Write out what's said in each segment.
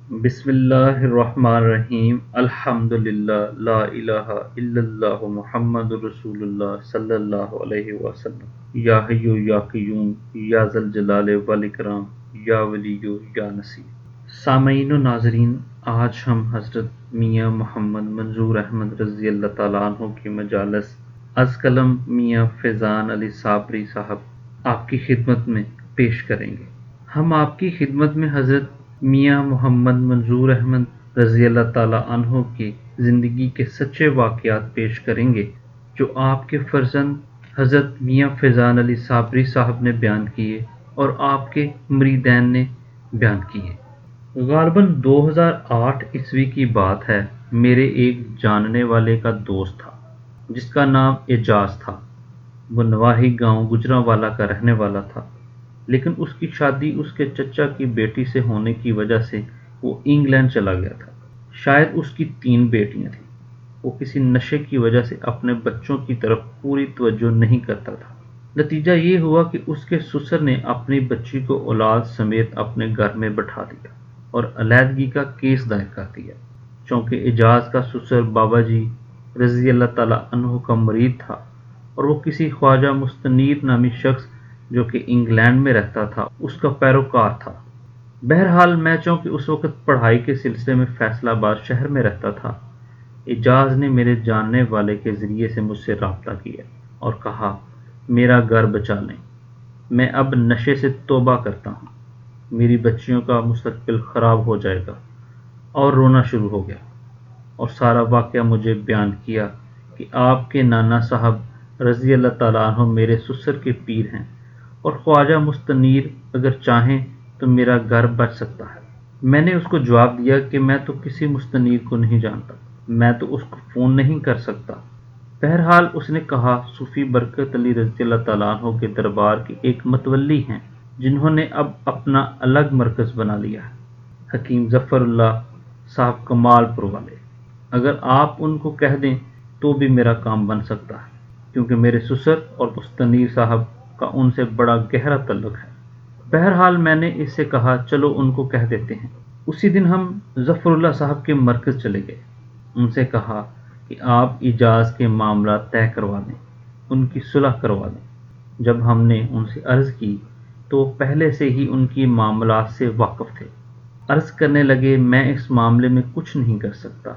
بسم اللہ الرحمن الرحیم الحمدللہ لا الہ الا اللہ محمد رسول اللہ صلی اللہ علیہ وسلم یا حی یا قیوم یا ذا الجلال والاکرام یا ولی یا نصیر۔ سامعین و ناظرین، آج ہم حضرت میاں محمد منظور احمد رضی اللہ تعالیٰ عنہ کی مجالس از قلم میاں فیضان علی صابری صاحب آپ کی خدمت میں پیش کریں گے۔ ہم آپ کی خدمت میں حضرت میاں محمد منظور احمد رضی اللہ تعالیٰ عنہ کی زندگی کے سچے واقعات پیش کریں گے جو آپ کے فرزند حضرت میاں فیضان علی صابری صاحب نے بیان کیے اور آپ کے مریدین نے بیان کیے۔ غالباً 2008 کی بات ہے۔ میرے ایک جاننے والے کا دوست تھا جس کا نام اعجاز تھا۔ وہ نواحی گاؤں گجرانوالہ کا رہنے والا تھا، لیکن اس کی شادی اس کے چچا کی بیٹی سے ہونے کی وجہ سے وہ انگلینڈ چلا گیا تھا۔ شاید اس کی 3 بیٹیاں تھیں۔ وہ کسی نشے کی وجہ سے اپنے بچوں کی طرف پوری توجہ نہیں کرتا تھا۔ نتیجہ یہ ہوا کہ اس کے سسر نے اپنی بچی کو اولاد سمیت اپنے گھر میں بٹھا دیا اور علیحدگی کا کیس دائر کر دیا۔ چونکہ اعجاز کا سسر بابا جی رضی اللہ تعالیٰ عنہ کا مرید تھا اور وہ کسی خواجہ مستنیر نامی شخص جو کہ انگلینڈ میں رہتا تھا اس کا پیروکار تھا۔ بہرحال میں چونکہ اس وقت پڑھائی کے سلسلے میں فیصل آباد شہر میں رہتا تھا، اعجاز نے میرے جاننے والے کے ذریعے سے مجھ سے رابطہ کیا اور کہا میرا گھر بچا لیں، میں اب نشے سے توبہ کرتا ہوں، میری بچیوں کا مستقبل خراب ہو جائے گا۔ اور رونا شروع ہو گیا اور سارا واقعہ مجھے بیان کیا کہ آپ کے نانا صاحب رضی اللہ تعالیٰ عنہ میرے سسر کے پیر ہیں اور خواجہ مستنیر اگر چاہیں تو میرا گھر بچ سکتا ہے۔ میں نے اس کو جواب دیا کہ میں تو کسی مستنیر کو نہیں جانتا، میں تو اس کو فون نہیں کر سکتا۔ بہرحال اس نے کہا صوفی برکت علی رضی اللہ تعالیٰ عنہ کے دربار کے ایک متولی ہیں جنہوں نے اب اپنا الگ مرکز بنا لیا ہے، حکیم ظفر اللہ صاحب کمال پور والے۔ اگر آپ ان کو کہہ دیں تو بھی میرا کام بن سکتا ہے، کیونکہ میرے سسر اور مستنیر صاحب کا ان سے بڑا گہرا تعلق ہے۔ بہرحال میں نے اس سے کہا چلو ان کو کہہ دیتے ہیں۔ اسی دن ہم ظفر اللہ صاحب کے مرکز چلے گئے۔ ان سے کہا کہ آپ اعجاز کے معاملات طے کروا دیں، ان کی صلح کروا دیں۔ جب ہم نے ان سے عرض کی تو وہ پہلے سے ہی ان کی معاملات سے واقف تھے۔ عرض کرنے لگے میں اس معاملے میں کچھ نہیں کر سکتا،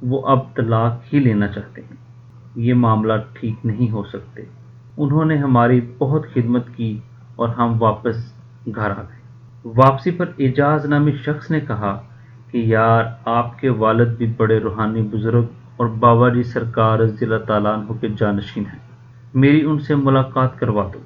وہ اب طلاق ہی لینا چاہتے ہیں، یہ معاملات ٹھیک نہیں ہو سکتے۔ انہوں نے ہماری بہت خدمت کی اور ہم واپس گھر آ گئے۔ واپسی پر اعجاز نامی شخص نے کہا کہ یار آپ کے والد بھی بڑے روحانی بزرگ اور بابا جی سرکار رضی اللہ تعالیٰ عنہ کے جانشین ہیں، میری ان سے ملاقات کروا دو۔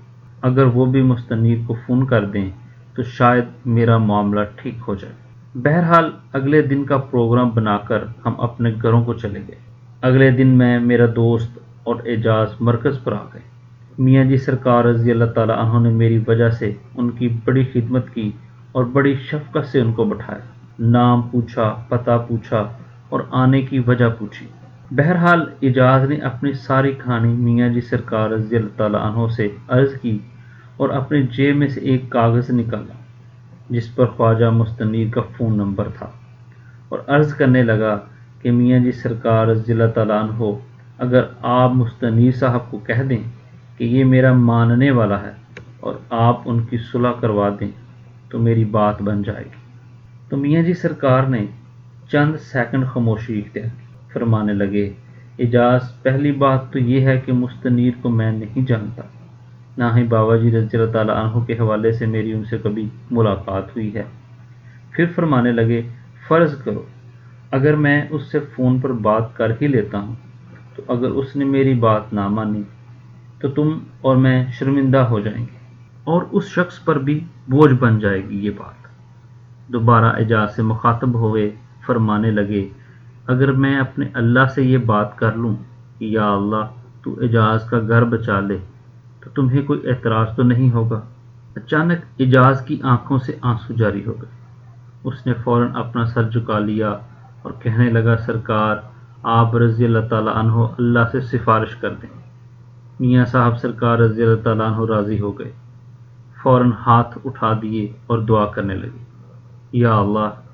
اگر وہ بھی مستنیر کو فون کر دیں تو شاید میرا معاملہ ٹھیک ہو جائے۔ بہرحال اگلے دن کا پروگرام بنا کر ہم اپنے گھروں کو چلے گئے۔ اگلے دن میں، میرا دوست اور اعجاز مرکز پر آ گئے۔ میاں جی سرکار رضی اللہ تعالیٰ عنہ نے میری وجہ سے ان کی بڑی خدمت کی اور بڑی شفقت سے ان کو بٹھایا، نام پوچھا، پتہ پوچھا اور آنے کی وجہ پوچھی۔ بہرحال اعجاز نے اپنی ساری کہانی میاں جی سرکار رضی اللہ تعالیٰ عنہ سے عرض کی اور اپنی جیب میں سے ایک کاغذ نکالا جس پر خواجہ مستنیر کا فون نمبر تھا اور عرض کرنے لگا کہ میاں جی سرکار رضی اللہ تعالیٰ عنہ اگر آپ مستنیر صاحب کو کہہ دیں کہ یہ میرا ماننے والا ہے اور آپ ان کی صلح کروا دیں تو میری بات بن جائے گی۔ تو میاں جی سرکار نے چند سیکنڈ خاموشی اختیار کی، فرمانے لگے اعجاز پہلی بات تو یہ ہے کہ مستنیر کو میں نہیں جانتا، نہ ہی بابا جی رضی اللہ تعالیٰ عنہ کے حوالے سے میری ان سے کبھی ملاقات ہوئی ہے۔ پھر فرمانے لگے فرض کرو اگر میں اس سے فون پر بات کر ہی لیتا ہوں تو اگر اس نے میری بات نہ مانی تو تم اور میں شرمندہ ہو جائیں گے اور اس شخص پر بھی بوجھ بن جائے گی یہ بات۔ دوبارہ اعجاز سے مخاطب ہوئے، فرمانے لگے اگر میں اپنے اللہ سے یہ بات کر لوں کہ یا اللہ تو اعجاز کا گھر بچا لے تو تمہیں کوئی اعتراض تو نہیں ہوگا؟ اچانک اعجاز کی آنکھوں سے آنسو جاری ہو گئے۔ اس نے فوراً اپنا سر جھکا لیا اور کہنے لگا سرکار آپ رضی اللہ تعالیٰ عنہ اللہ سے سفارش کر دیں۔ میاں صاحب سرکار رضی اللہ تعالیٰ عنہ راضی ہو گئے، فوراً ہاتھ اٹھا دیے اور دعا کرنے لگے یا اللہ